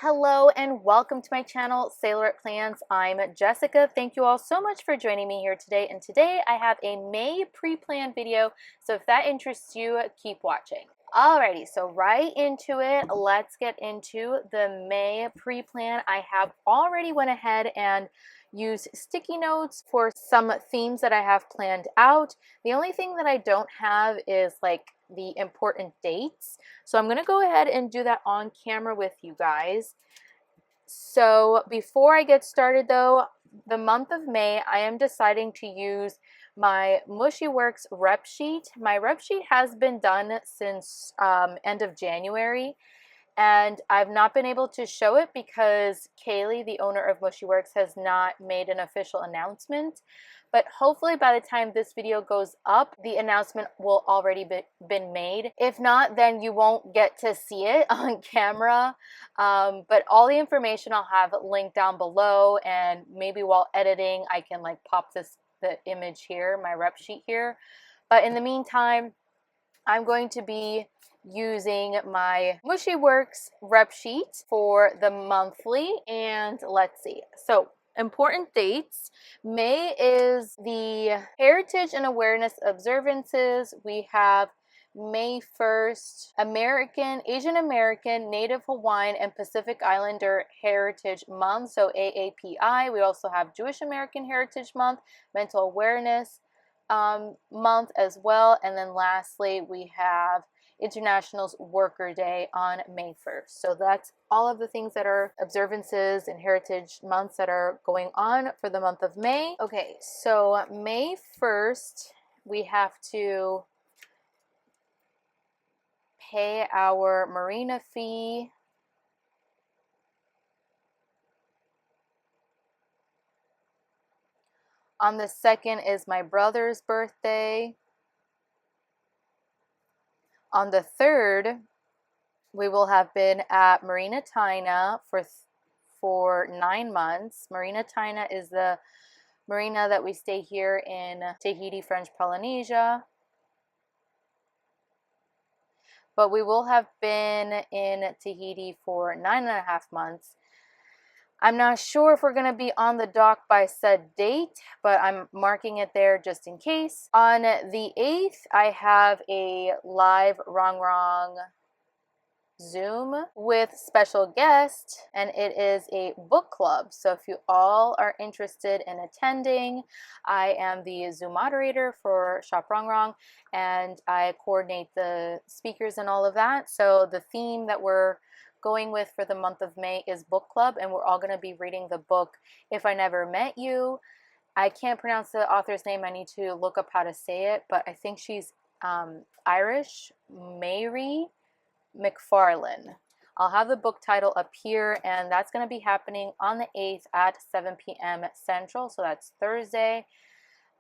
Hello and welcome to my channel, Sailorette.Plans. I'm Jessica. Thank you all so much for joining me here today. And today I have a May pre-planned video, so if that interests you, keep watching. Alrighty, so right into it. Let's get into the May pre-plan. I have already went ahead and used sticky notes for some themes that I have planned out. The only thing that I don't have is like the important dates. So I'm going to go ahead and do that on camera with you guys. So before I get started though, the month of May, I am deciding to use my Mushyworks rep sheet. My rep sheet has been done since end of January, and I've not been able to show it because Kaylee, the owner of Mushyworks, has not made an official announcement. But hopefully by the time this video goes up, the announcement will already been made. If not, then you won't get to see it on camera. But all the information I'll have linked down below, and maybe while editing, I can like pop the image here, my rep sheet here. But in the meantime, I'm going to be using my Mushyworks rep sheet for the monthly, and let's see. So important dates. May is the Heritage and Awareness Observances. We have May 1st, Asian American, Native Hawaiian, and Pacific Islander Heritage Month, so AAPI. We also have Jewish American Heritage Month, Mental Awareness Month as well. And then lastly, we have International Worker Day on May 1st. So that's all of the things that are observances and heritage months that are going on for the month of May. Okay, so May 1st, we have to pay our marina fee. On the 2nd is my brother's birthday. On the 3rd, we will have been at Marina Taina for 9 months. Marina Taina is the marina that we stay here in Tahiti, French Polynesia. But we will have been in Tahiti for 9.5 months. I'm not sure if we're going to be on the dock by said date, but I'm marking it there just in case. On the 8th, I have a live Rongrong Zoom with special guest, and it is a book club. So if you all are interested in attending, I am the Zoom moderator for Shop Rongrong, and I coordinate the speakers and all of that. So the theme that we're going with for the month of May is book club, and we're all going to be reading the book If I Never Met You. I can't pronounce the author's name. I need to look up how to say it, but I think she's Irish. Mary McFarlane. I'll have the book title up here, and that's going to be happening on the 8th at 7 p.m. Central, so that's Thursday.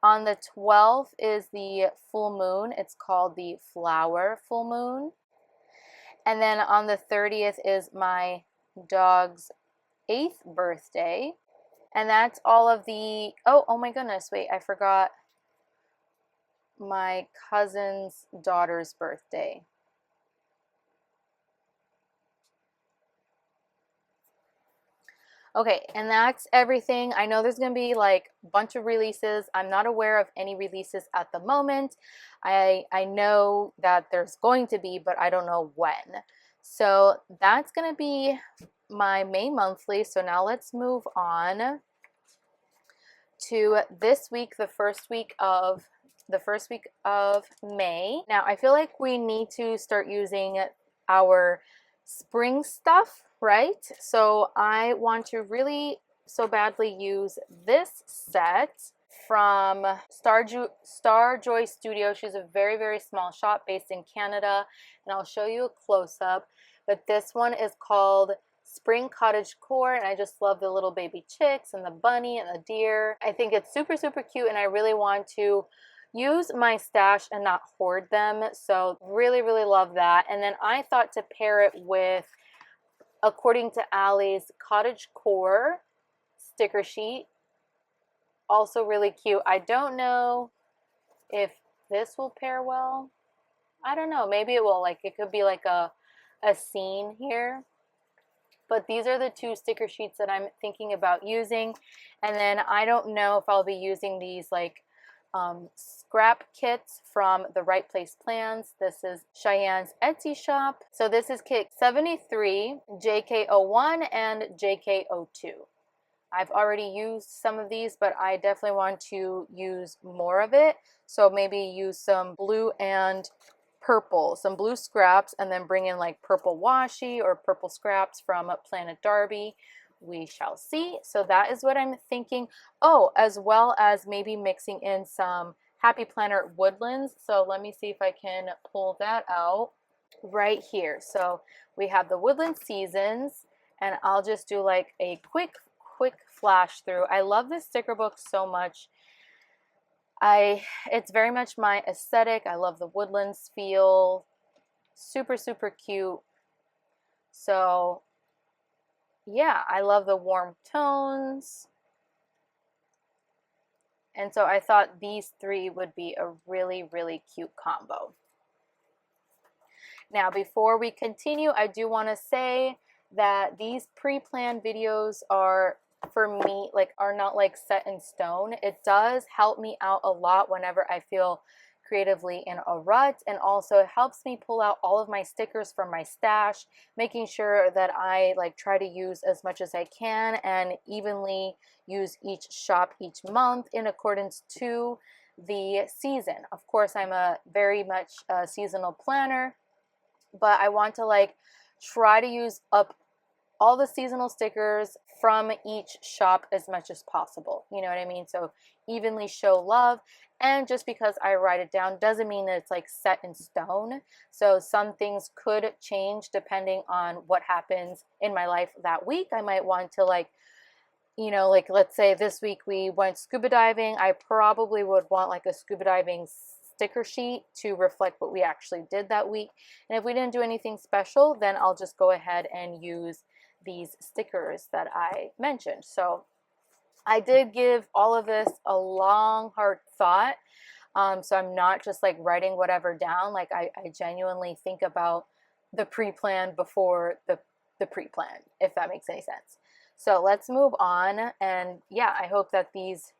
On the 12th is the full moon. It's called the Flower Full Moon. And then on the 30th is my dog's 8th birthday. And that's all of the, oh my goodness, wait, I forgot my cousin's daughter's birthday. Okay, and that's everything. I know there's going to be like a bunch of releases. I'm not aware of any releases at the moment. I know that there's going to be, but I don't know when. So that's going to be my May monthly. So now let's move on to this week, the first week of May. Now, I feel like we need to start using our spring stuff, right? So I want to really so badly use this set from Starjoy Studio. She's a very, very small shop based in Canada, and I'll show you a close-up. But this one is called Spring Cottage Core, and I just love the little baby chicks and the bunny and the deer. I think it's super, super cute, and I really want to use my stash and not hoard them. So really, really love that. And then I thought to pair it with, according to Allie's, Cottage Core sticker sheet. Also really cute. I don't know if this will pair well. I don't know. Maybe it will. Like, it could be like a scene here. But these are the two sticker sheets that I'm thinking about using. And then I don't know if I'll be using these like scrap kits from the Right Place Plans. This is Cheyenne's Etsy shop. So this is kit 73, JK01 and JK02. I've already used some of these, but I definitely want to use more of it. So maybe use some blue and purple, some blue scraps, and then bring in like purple washi or purple scraps from Planet Darby. We shall see. So that is what I'm thinking. Oh, as well as maybe mixing in some Happy Planner Woodlands. So let me see if I can pull that out right here. So we have the Woodland Seasons, and I'll just do like a quick flash through. I love this sticker book so much. It's very much my aesthetic. I love the woodlands feel. Super cute. So yeah, I love the warm tones. And so I thought these three would be a really cute combo. Now, before we continue, I do want to say that these pre-planned videos are, for me, like, are not like set in stone. It does help me out a lot whenever I feel creatively in a rut, and also it helps me pull out all of my stickers from my stash, making sure that I like try to use as much as I can and evenly use each shop each month in accordance to the season. Of course, I'm a very much a seasonal planner, but I want to like try to use up all the seasonal stickers from each shop as much as possible. You know what I mean? So evenly show love. And just because I write it down doesn't mean that it's like set in stone. So some things could change depending on what happens in my life that week. I might want to like, you know, like let's say this week we went scuba diving. I probably would want like a scuba diving sticker sheet to reflect what we actually did that week. And if we didn't do anything special, then I'll just go ahead and use these stickers that I mentioned. So I did give all of this a long, hard thought. So I'm not just like writing whatever down. Like I genuinely think about the pre-plan before the pre-plan, if that makes any sense. So let's move on. And yeah, I hope that these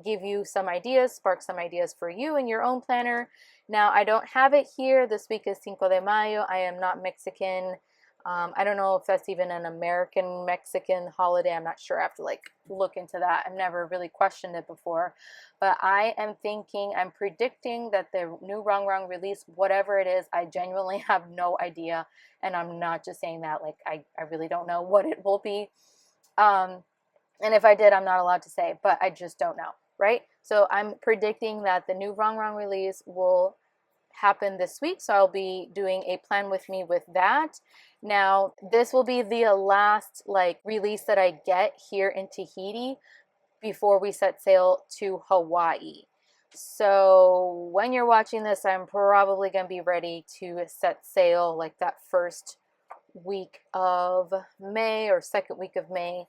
give you some ideas, spark some ideas for you in your own planner. Now, I don't have it here. This week is Cinco de Mayo. I am not Mexican. I don't know if that's even an American Mexican holiday. I'm not sure. I have to like look into that. I've never really questioned it before. But I am thinking, I'm predicting that the new Rongrong release, whatever it is, I genuinely have no idea. And I'm not just saying that, like I really don't know what it will be. And if I did, I'm not allowed to say, but I just don't know, right? So I'm predicting that the new Rongrong release will happen this week. So I'll be doing a plan with me with that. Now, this will be the last like release that I get here in Tahiti before we set sail to Hawaii. So when you're watching this, I'm probably going to be ready to set sail like that first week of May or second week of May.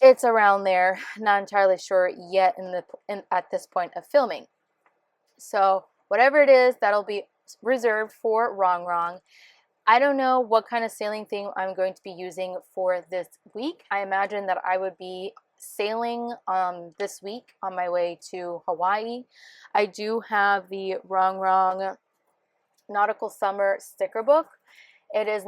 It's around there. Not entirely sure yet at this point of filming. So whatever it is, that'll be reserved for Rongrong. I don't know what kind of sailing theme I'm going to be using for this week. I imagine that I would be sailing this week on my way to Hawaii. I do have the Rongrong Nautical Summer sticker book. It has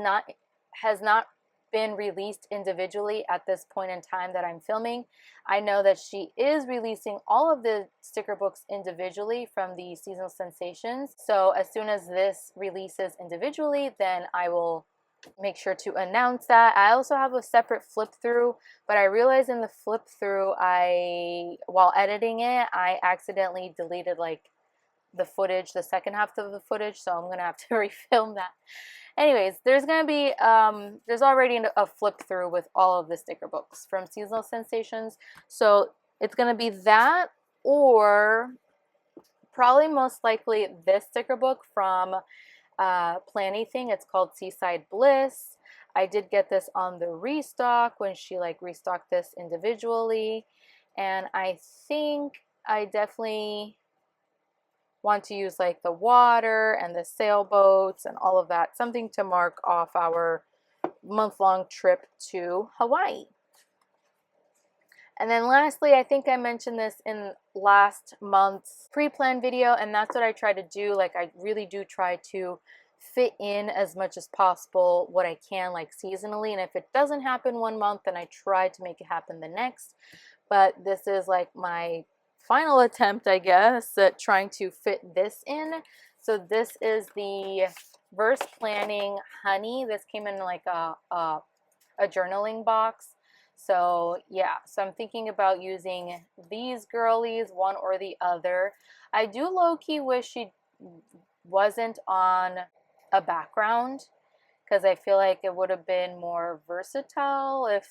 not been released individually at this point in time that I'm filming. I know that she is releasing all of the sticker books individually from the Seasonal Sensations. So as soon as this releases individually, then I will make sure to announce that. I also have a separate flip through, but I realized in the flip through, while editing it, I accidentally deleted like the footage, the second half of the footage, so I'm gonna have to refilm that. Anyways, there's gonna be there's already a flip through with all of the sticker books from Seasonal Sensations, so it's gonna be that, or probably most likely this sticker book from Planything. It's called Seaside Bliss. I did get this on the restock when she like restocked this individually, and I think I definitely want to use like the water and the sailboats and all of that, something to mark off our month-long trip to Hawaii. And then lastly, I think I mentioned this in last month's pre-planned video, and that's what I try to do. Like, I really do try to fit in as much as possible what I can, like seasonally. And if it doesn't happen one month, then I try to make it happen the next. But this is like my final attempt, I guess, at trying to fit this in. So this is the Verse Planning Honey. This came in like a journaling box. So yeah, so I'm thinking about using these girlies, one or the other. I do low-key wish she wasn't on a background, because I feel like it would have been more versatile if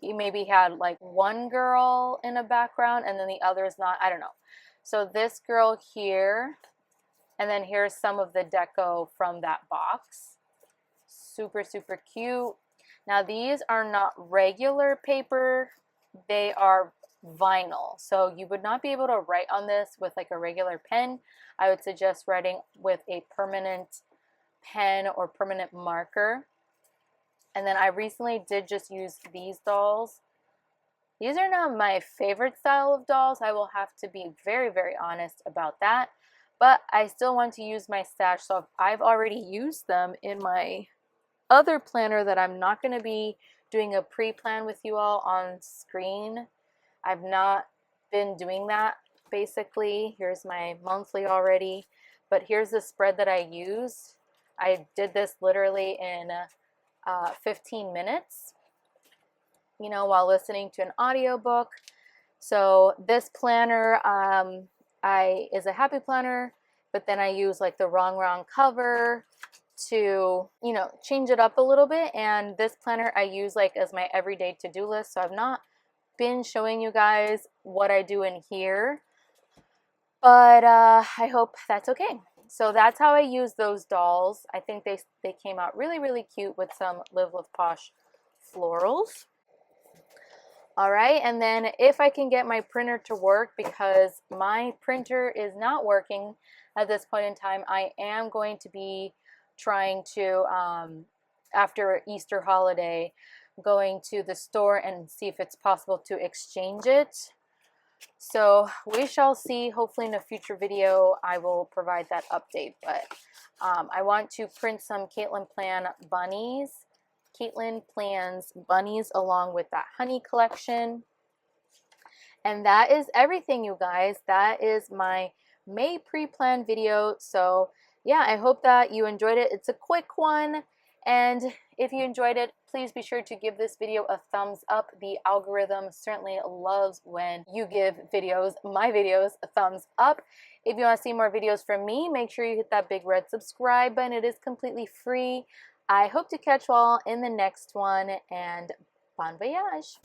you maybe had like one girl in a background and then the other's not. I don't know. So this girl here, and then here's some of the deco from that box. Super, super cute. Now these are not regular paper, they are vinyl. So you would not be able to write on this with like a regular pen. I would suggest writing with a permanent pen or permanent marker. And then I recently did just use these dolls. These are not my favorite style of dolls. I will have to be very, very honest about that. But I still want to use my stash, so I've already used them in my other planner that I'm not going to be doing a pre-plan with you all on screen. I've not been doing that, basically. Here's my monthly already, but here's the spread that I used. I did this literally in 15 minutes, you know, while listening to an audiobook. So this planner is a happy planner, but then I use like the Rongrong cover to, you know, change it up a little bit. And this planner I use like as my everyday to-do list. So I've not been showing you guys what I do in here, but I hope that's okay. So that's how I use those dolls. I think they came out really, really cute with some Live with Posh florals. All right, and then if I can get my printer to work, because my printer is not working at this point in time, I am going to be trying to, after Easter holiday, going to the store and see if it's possible to exchange it. So we shall see. Hopefully in a future video I will provide that update. But I want to print some Caitlin Plans bunnies along with that honey collection. And that is everything, you guys. That is my May pre-planned video. So yeah, I hope that you enjoyed it. It's a quick one, and if you enjoyed it, please be sure to give this video a thumbs up. The algorithm certainly loves when you give my videos, a thumbs up. If you want to see more videos from me, make sure you hit that big red subscribe button. It is completely free. I hope to catch you all in the next one, and bon voyage.